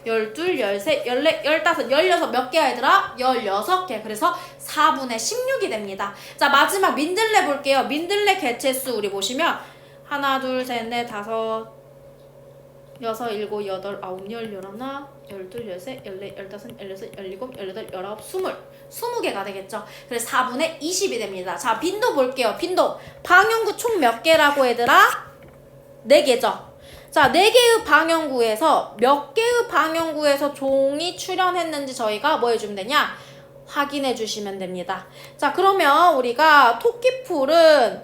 12, 13, 14, 15, 16 몇 개야 얘들아? 16개. 그래서 4분의 16이 됩니다. 자, 마지막 민들레 볼게요. 민들레 개체수 우리 보시면 하나, 둘, 셋, 넷, 다섯, 여섯, 일곱, 여덟, 아홉, 열, 열하나, 열둘, 열셋, 열넷, 열다섯, 열여섯, 열일곱, 열여덟, 열아홉, 20개가 되겠죠. 그래서 4분의 20이 됩니다. 자, 빈도 볼게요. 빈도. 방향구 총 몇 개라고 얘들아? 4개죠. 자, 4개의 방향구에서 몇 개의 방향구에서 종이 출현했는지 저희가 뭐 해주면 되냐? 확인해 주시면 됩니다. 자, 그러면 우리가 토끼풀은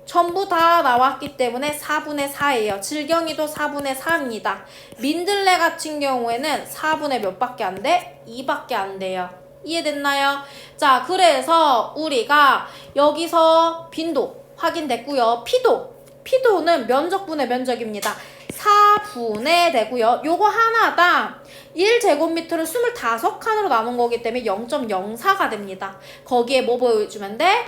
전부 다 나왔기 때문에 4분의 4예요. 질경이도 4분의 4입니다. 민들레 같은 경우에는 4분의 몇 밖에 안 돼? 2밖에 안 돼요. 이해됐나요? 자, 그래서 우리가 여기서 빈도 확인됐고요. 피도는 면적분의 면적입니다. 4분의 되고요. 요거 하나당 1제곱미터를 25칸으로 나눈 거기 때문에 0.04가 됩니다. 거기에 뭐 보여주면 돼?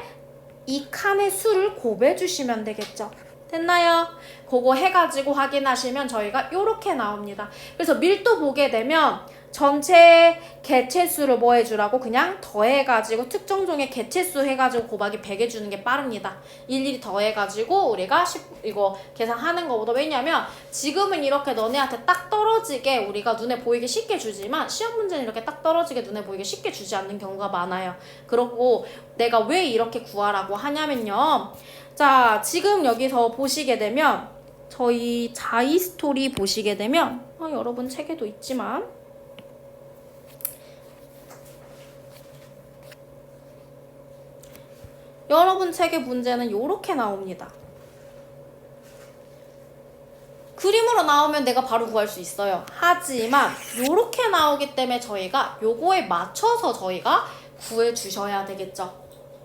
이 칸의 수를 곱해주시면 되겠죠. 됐나요? 그거 해가지고 확인하시면 저희가 요렇게 나옵니다. 그래서 밀도 보게 되면 전체 개체수를 뭐 해주라고? 그냥 더해가지고 특정 종의 개체수 해가지고 곱하기 100 해주는 게 빠릅니다. 일일이 더해가지고 우리가 이거 계산하는 거보다. 왜냐면 지금은 이렇게 너네한테 딱 떨어지게 우리가 눈에 보이게 쉽게 주지만 시험 문제는 이렇게 딱 떨어지게 눈에 보이게 쉽게 주지 않는 경우가 많아요. 그러고 내가 왜 이렇게 구하라고 하냐면요. 자, 지금 여기서 보시게 되면 저희 자이 스토리 보시게 되면 여러분 책에도 있지만 여러분 책의 문제는 요렇게 나옵니다. 그림으로 나오면 내가 바로 구할 수 있어요. 하지만 요렇게 나오기 때문에 저희가 요거에 맞춰서 저희가 구해 주셔야 되겠죠.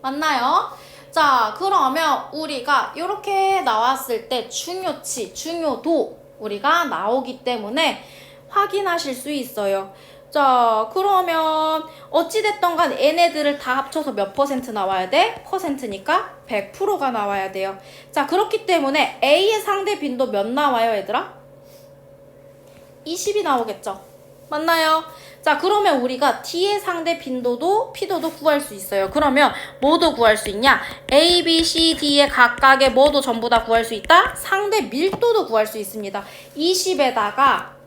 맞나요? 자, 그러면 우리가 요렇게 나왔을 때 중요치, 중요도 우리가 나오기 때문에 확인하실 수 있어요. 자, 그러면 어찌됐던 간 얘네들을 다 합쳐서 몇 퍼센트 나와야 돼? 퍼센트니까 100%가 나와야 돼요. 자, 그렇기 때문에 A의 상대 빈도 몇 나와요, 얘들아? 20이 나오겠죠. 맞나요? 자, 그러면 우리가 T의 상대 빈도도 피도도 구할 수 있어요. 그러면 뭐도 구할 수 있냐? A, B, C, D의 각각의 뭐도 전부 다 구할 수 있다? 상대 밀도도 구할 수 있습니다. 20에다가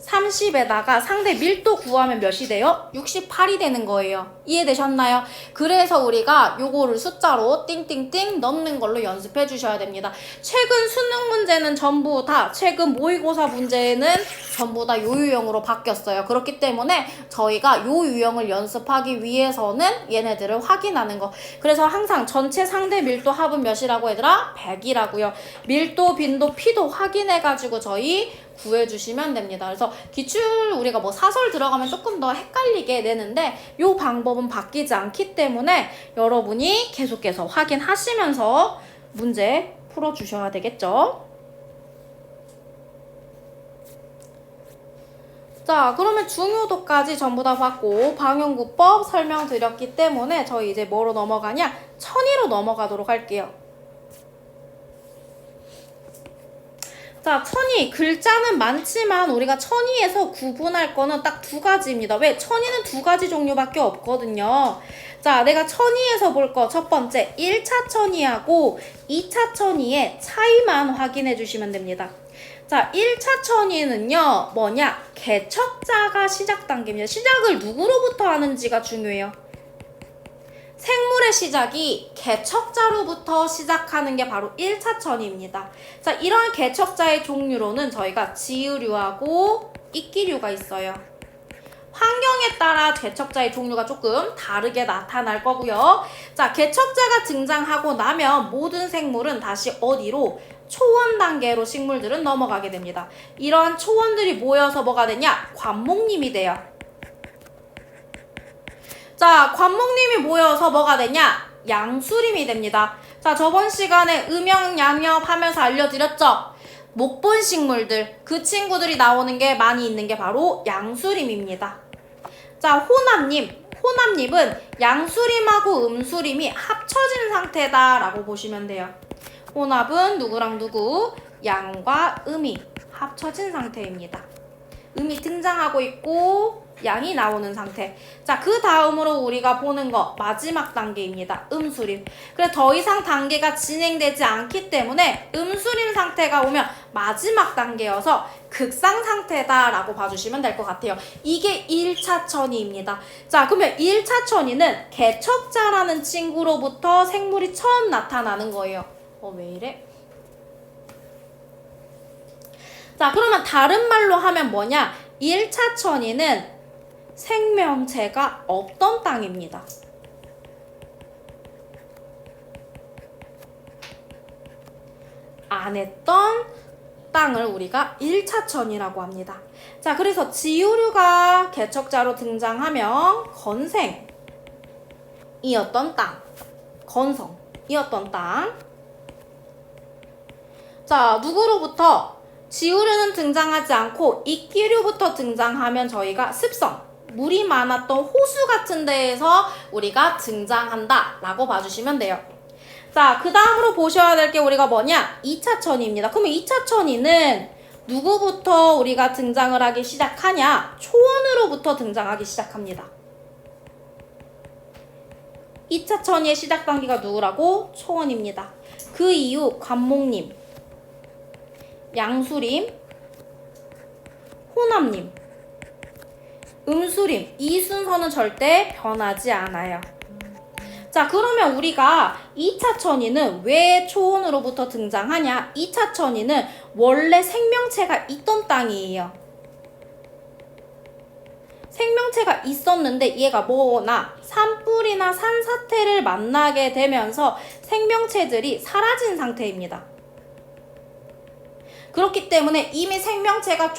30에다가 상대 밀도 구하면 몇이 돼요? 68이 되는 거예요. 이해되셨나요? 그래서 우리가 요거를 숫자로 띵띵띵 넣는 걸로 연습해 주셔야 됩니다. 최근 수능 문제는 전부 다, 최근 모의고사 문제는 전부 다 요 유형으로 바뀌었어요. 그렇기 때문에 저희가 요 유형을 연습하기 위해서는 얘네들을 확인하는 거. 그래서 항상 전체 상대 밀도 합은 몇이라고 얘들아? 100이라고요. 밀도, 빈도, 피도 확인해가지고 저희 구해주시면 됩니다. 그래서 기출 우리가 뭐 사설 들어가면 조금 더 헷갈리게 되는데 요 방법은 바뀌지 않기 때문에 여러분이 계속해서 확인하시면서 문제 풀어주셔야 되겠죠. 자, 그러면 중요도까지 전부 다 봤고 방향구법 설명드렸기 때문에 저희 이제 뭐로 넘어가냐? 천의로 넘어가도록 할게요. 자, 천의. 글자는 많지만 우리가 천의에서 구분할 거는 딱 2가지입니다. 왜? 천의는 2가지 종류밖에 없거든요. 자, 내가 천의에서 볼 거 첫 번째 1차 천의하고 2차 천의의 차이만 확인해 주시면 됩니다. 자, 1차 천의는요, 뭐냐? 개척자가 시작 단계입니다. 시작을 누구로부터 하는지가 중요해요. 생물의 시작이 개척자로부터 시작하는 게 바로 1차천입니다. 자, 이런 개척자의 종류로는 저희가 지으류하고 이끼류가 있어요. 환경에 따라 개척자의 종류가 조금 다르게 나타날 거고요. 자, 개척자가 등장하고 나면 모든 생물은 다시 어디로? 초원 단계로 식물들은 넘어가게 됩니다. 이러한 초원들이 모여서 뭐가 되냐? 관목림이 돼요. 자, 관목림이 모여서 뭐가 되냐? 양수림이 됩니다. 자, 저번 시간에 음영양엽 하면서 알려드렸죠? 목본 식물들, 그 친구들이 나오는 게 많이 있는 게 바로 양수림입니다. 자, 혼합림은 양수림하고 음수림이 합쳐진 상태다라고 보시면 돼요. 혼합은 누구랑 누구? 양과 음이 합쳐진 상태입니다. 음이 등장하고 있고 양이 나오는 상태. 자, 그 다음으로 우리가 보는 거 마지막 단계입니다. 음수림. 그래서 더 이상 단계가 진행되지 않기 때문에 음수림 상태가 오면 마지막 단계여서 극상 상태다라고 봐주시면 될 것 같아요. 이게 1차천이입니다. 자, 그러면 1차천이는 개척자라는 친구로부터 생물이 처음 나타나는 거예요. 왜 이래? 자, 그러면 다른 말로 하면 뭐냐? 1차천이는 생명체가 없던 땅입니다. 안 했던 땅을 우리가 1차천이라고 합니다. 자, 그래서 지우류가 개척자로 등장하면 건생이었던 땅, 건성이었던 땅. 자, 누구로부터? 지우류는 등장하지 않고 이끼류부터 등장하면 저희가 습성, 물이 많았던 호수 같은 데에서 우리가 등장한다 라고 봐주시면 돼요. 자, 그 다음으로 보셔야 될 게 우리가 뭐냐? 2차천이입니다. 그러면 2차천이는 누구부터 우리가 등장을 하기 시작하냐? 초원으로부터 등장하기 시작합니다. 2차천의 시작 단계가 누구라고? 초원입니다. 그 이후 관목림, 양수림, 혼합림, 음수림, 이 순서는 절대 변하지 않아요. 자, 그러면 우리가 2차천이는 왜 초원으로부터 등장하냐? 2차천이는 원래 생명체가 있던 땅이에요. 생명체가 있었는데 얘가 뭐나 산불이나 산사태를 만나게 되면서 생명체들이 사라진 상태입니다. 그렇기 때문에 이미 생명체가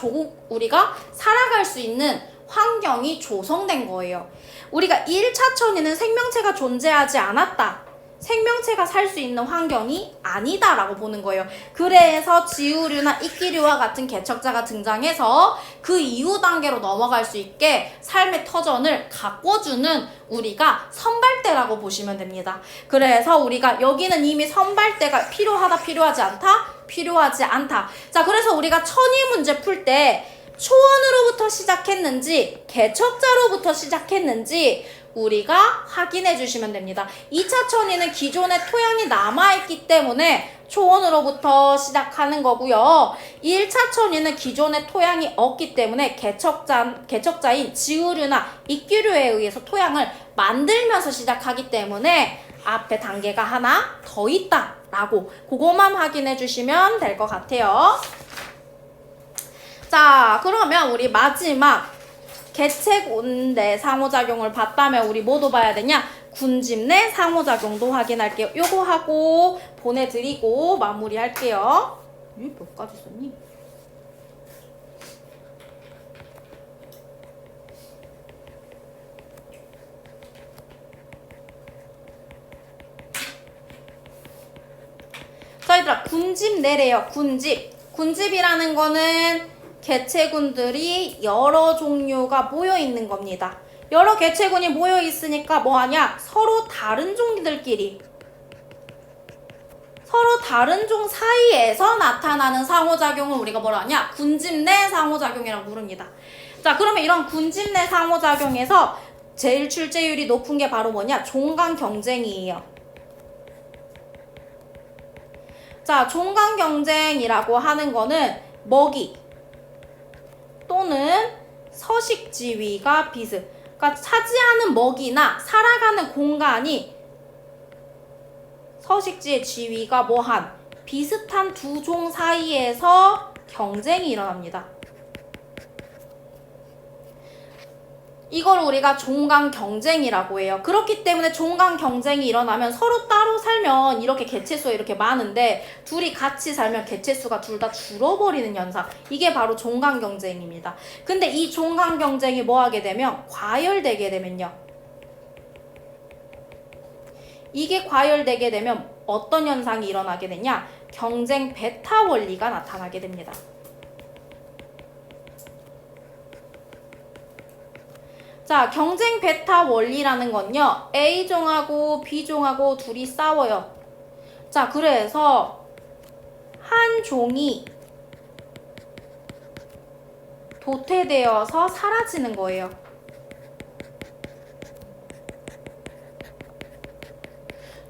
우리가 살아갈 수 있는 환경이 조성된 거예요. 우리가 1차천에는 생명체가 존재하지 않았다. 생명체가 살 수 있는 환경이 아니다 라고 보는 거예요. 그래서 지우류나 이끼류와 같은 개척자가 등장해서 그 이후 단계로 넘어갈 수 있게 삶의 터전을 가꿔주는 우리가 선발대라고 보시면 됩니다. 그래서 우리가 여기는 이미 선발대가 필요하다, 필요하지 않다? 필요하지 않다. 자, 그래서 우리가 천이 문제 풀 때 초원으로부터 시작했는지 개척자로부터 시작했는지 우리가 확인해 주시면 됩니다. 2차 천이는 기존의 토양이 남아있기 때문에 초원으로부터 시작하는 거고요. 1차 천이는 기존의 토양이 없기 때문에 개척자인 지우류나 이끼류에 의해서 토양을 만들면서 시작하기 때문에 앞에 단계가 하나 더 있다 라고 그것만 확인해 주시면 될 것 같아요. 자, 그러면 우리 마지막 개체군 내 상호작용을 봤다면 우리 뭐도 봐야 되냐? 군집 내 상호작용도 확인할게요. 요거 하고 보내드리고 마무리할게요. 몇 가지 썼니? 자, 얘들아, 군집 내래요. 군집이라는 거는 개체군들이 여러 종류가 모여있는 겁니다. 여러 개체군이 모여있으니까 뭐하냐? 서로 다른 종들끼리 서로 다른 종 사이에서 나타나는 상호작용을 우리가 뭐라 하냐? 군집 내 상호작용이라고 부릅니다. 자, 그러면 이런 군집 내 상호작용에서 제일 출제율이 높은 게 바로 뭐냐? 종간 경쟁이에요. 자, 종간 경쟁이라고 하는 거는 먹이 또는 서식 지위가 비슷. 그러니까 차지하는 먹이나 살아가는 공간이 서식지의 지위가 뭐한 비슷한 두 종 사이에서 경쟁이 일어납니다. 이걸 우리가 종간 경쟁이라고 해요. 그렇기 때문에 종간 경쟁이 일어나면 서로 따로 살면 이렇게 개체수가 이렇게 많은데 둘이 같이 살면 개체수가 둘 다 줄어버리는 현상. 이게 바로 종간 경쟁입니다. 근데 이 종간 경쟁이 뭐 하게 되면 과열되게 되면요. 이게 과열되게 되면 어떤 현상이 일어나게 되냐? 경쟁 베타 원리가 나타나게 됩니다. 자, 경쟁 베타 원리라는 건요. A종하고 B종하고 둘이 싸워요. 자, 그래서 한 종이 도태되어서 사라지는 거예요.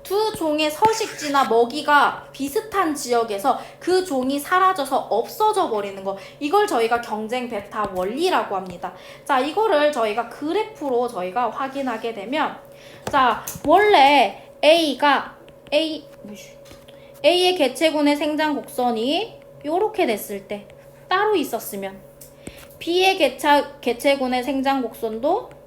두 종의 서식지나 먹이가 비슷한 지역에서 그 종이 사라져서 없어져 버리는 거. 이걸 저희가 경쟁 베타 원리라고 합니다. 자, 이거를 저희가 그래프로 저희가 확인하게 되면 자, 원래 A의 개체군의 생장 곡선이 요렇게 됐을 때 따로 있었으면 B의 개체군의 생장 곡선도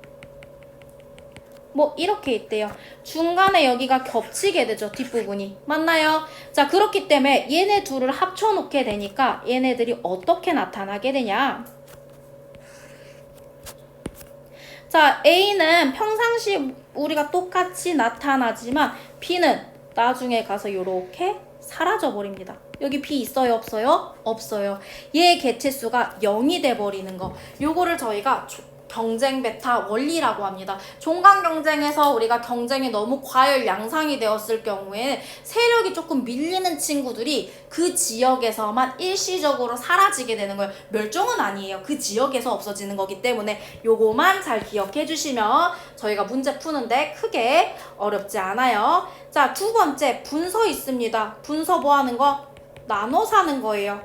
뭐 이렇게 있대요. 중간에 여기가 겹치게 되죠. 뒷부분이. 맞나요? 자, 그렇기 때문에 얘네 둘을 합쳐놓게 되니까 얘네들이 어떻게 나타나게 되냐. 자, A는 평상시 우리가 똑같이 나타나지만 B는 나중에 가서 요렇게 사라져 버립니다. 여기 B 있어요? 없어요? 없어요. 얘의 개체수가 0이 돼버리는 거. 요거를 저희가 경쟁 베타 원리라고 합니다. 종간 경쟁에서 우리가 경쟁이 너무 과열 양상이 되었을 경우에 세력이 조금 밀리는 친구들이 그 지역에서만 일시적으로 사라지게 되는 거예요. 멸종은 아니에요. 그 지역에서 없어지는 거기 때문에 요거만 잘 기억해 주시면 저희가 문제 푸는데 크게 어렵지 않아요. 자, 두 번째 분서 있습니다. 분서 뭐 하는 거? 나눠 사는 거예요.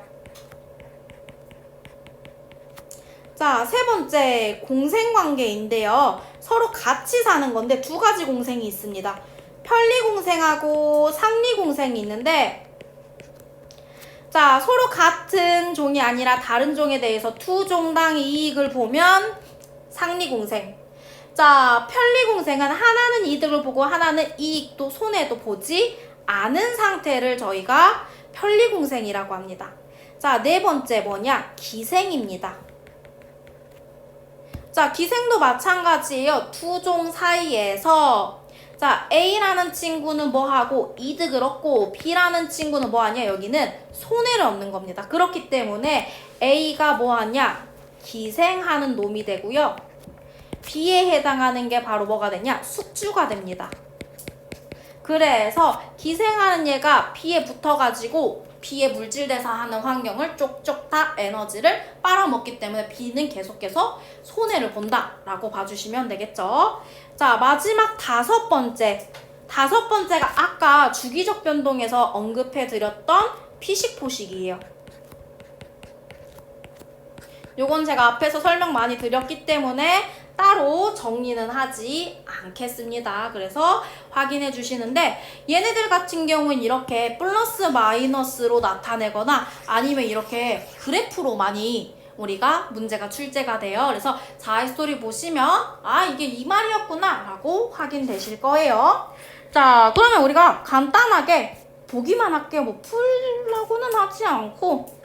자, 세 번째 공생관계인데요. 서로 같이 사는 건데 두 가지 공생이 있습니다. 편리공생하고 상리공생이 있는데 자, 서로 같은 종이 아니라 다른 종에 대해서 두 종당 이익을 보면 상리공생. 자, 편리공생은 하나는 이득을 보고 하나는 이익도 손해도 보지 않은 상태를 저희가 편리공생이라고 합니다. 자, 네 번째 뭐냐? 기생입니다. 자, 기생도 마찬가지예요. 두 종 사이에서 자, A라는 친구는 뭐 하고 이득을 얻고 B라는 친구는 뭐 하냐? 여기는 손해를 얻는 겁니다. 그렇기 때문에 A가 뭐 하냐? 기생하는 놈이 되고요. B에 해당하는 게 바로 뭐가 되냐? 숙주가 됩니다. 그래서 기생하는 얘가 B에 붙어가지고 B에 물질대사 하는 환경을 쪽쪽 다 에너지를 빨아먹기 때문에 B는 계속해서 손해를 본다라고 봐주시면 되겠죠. 자, 마지막 다섯 번째. 다섯 번째가 아까 주기적 변동에서 언급해드렸던 피식포식이에요. 요건 제가 앞에서 설명 많이 드렸기 때문에 따로 정리는 하지 않겠습니다. 그래서 확인해 주시는데 얘네들 같은 경우는 이렇게 플러스 마이너스로 나타내거나 아니면 이렇게 그래프로 많이 우리가 문제가 출제가 돼요. 그래서 자이스토리 보시면 아, 이게 이 말이었구나 라고 확인되실 거예요. 자, 그러면 우리가 간단하게 보기만 할게요. 뭐 풀라고는 하지 않고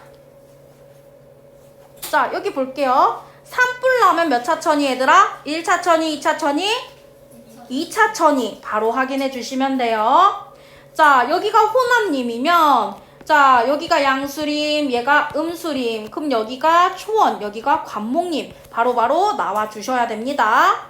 자, 여기 볼게요. 산불 나면 몇 차천이 얘들아? 1차천이, 2차천이? 2차천이 바로 확인해 주시면 돼요. 자, 여기가 호남님이면 자, 여기가 양수림, 얘가 음수림. 그럼 여기가 초원, 여기가 관목님. 바로바로 나와 주셔야 됩니다.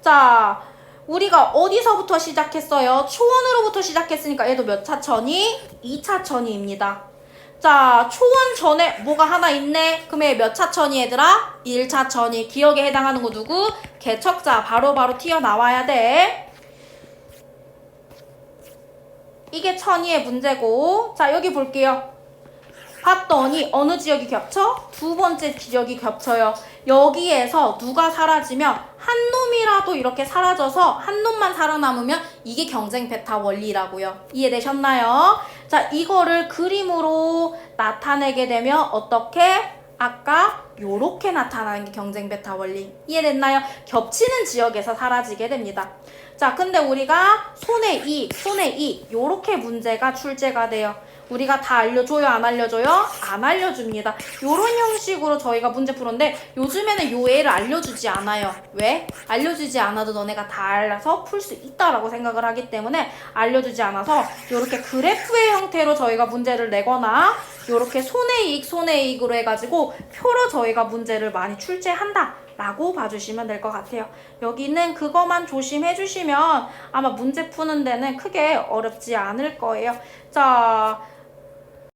자, 우리가 어디서부터 시작했어요? 초원으로부터 시작했으니까 얘도 몇 차천이? 2차천이입니다. 자, 초원 전에 뭐가 하나 있네? 그럼 얘 몇 차천이 얘들아? 1차천이. 기억에 해당하는 거 누구? 개척자. 바로바로 튀어나와야 돼. 이게 천이의 문제고. 자, 여기 볼게요. 봤더니 어느 지역이 겹쳐? 두 번째 지역이 겹쳐요. 여기에서 누가 사라지면 한 한 놈이라도 이렇게 사라져서 한 놈만 살아남으면 이게 경쟁 베타 원리라고요. 이해되셨나요? 자, 이거를 그림으로 나타내게 되면 어떻게? 아까 요렇게 나타나는 게 경쟁 베타 원리. 이해됐나요? 겹치는 지역에서 사라지게 됩니다. 자, 근데 우리가 손의 이익 요렇게 문제가 출제가 돼요. 우리가 다 알려줘요? 안 알려줘요? 안 알려줍니다. 요런 형식으로 저희가 문제 풀었는데 요즘에는 요 애를 알려주지 않아요. 왜? 알려주지 않아도 너네가 다 알아서 풀 수 있다라고 생각을 하기 때문에 알려주지 않아서 요렇게 그래프의 형태로 저희가 문제를 내거나 요렇게 손해이익으로 해가지고 표로 저희가 문제를 많이 출제한다 라고 봐주시면 될 것 같아요. 여기는 그거만 조심해 주시면 아마 문제 푸는 데는 크게 어렵지 않을 거예요. 자,